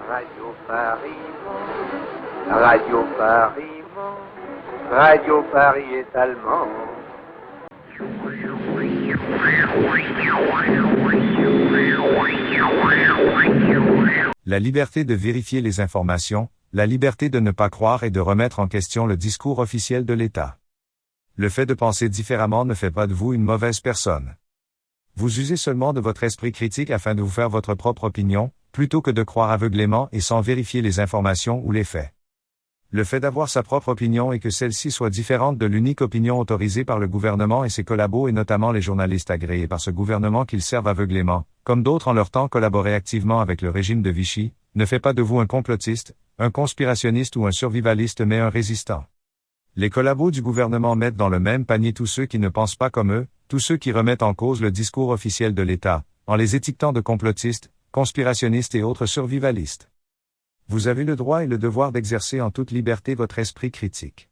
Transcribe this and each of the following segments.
Radio Paris, Radio Paris, Radio Paris est allemand. La liberté de vérifier les informations, la liberté de ne pas croire et de remettre en question le discours officiel de l'État. Le fait de penser différemment ne fait pas de vous une mauvaise personne. Vous usez seulement de votre esprit critique afin de vous faire votre propre opinion, plutôt que de croire aveuglément et sans vérifier les informations ou les faits. Le fait d'avoir sa propre opinion et que celle-ci soit différente de l'unique opinion autorisée par le gouvernement et ses collabos et notamment les journalistes agréés par ce gouvernement qu'ils servent aveuglément, comme d'autres en leur temps collaboraient activement avec le régime de Vichy, ne fait pas de vous un complotiste, un conspirationniste ou un survivaliste mais un résistant. Les collabos du gouvernement mettent dans le même panier tous ceux qui ne pensent pas comme eux, tous ceux qui remettent en cause le discours officiel de l'État, en les étiquetant de complotistes, conspirationnistes et autres survivalistes. Vous avez le droit et le devoir d'exercer en toute liberté votre esprit critique.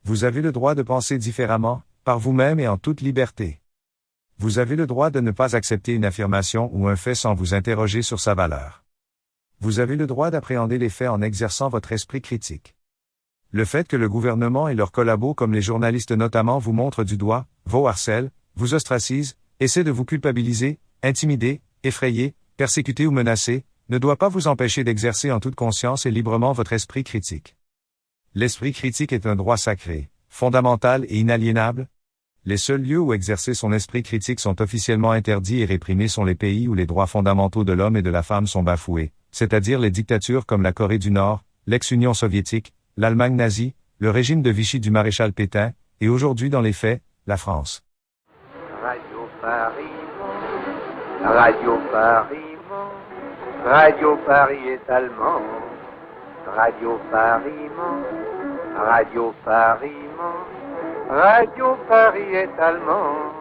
Vous avez le droit de penser différemment, par vous-même et en toute liberté. Vous avez le droit de ne pas accepter une affirmation ou un fait sans vous interroger sur sa valeur. Vous avez le droit d'appréhender les faits en exerçant votre esprit critique. Le fait que le gouvernement et leurs collabos comme les journalistes notamment vous montrent du doigt, vous harcèlent, vous ostracisent, essaient de vous culpabiliser, intimider, effrayer, persécuter ou menacer, ne doit pas vous empêcher d'exercer en toute conscience et librement votre esprit critique. L'esprit critique est un droit sacré, fondamental et inaliénable. Les seuls lieux où exercer son esprit critique sont officiellement interdits et réprimés sont les pays où les droits fondamentaux de l'homme et de la femme sont bafoués, c'est-à-dire les dictatures comme la Corée du Nord, l'ex-Union soviétique, l'Allemagne nazie, le régime de Vichy du maréchal Pétain, et aujourd'hui dans les faits, la France. Radio Paris, Radio Paris, Radio Paris est allemand. Radio Paris, Radio Paris, Radio Paris est allemand.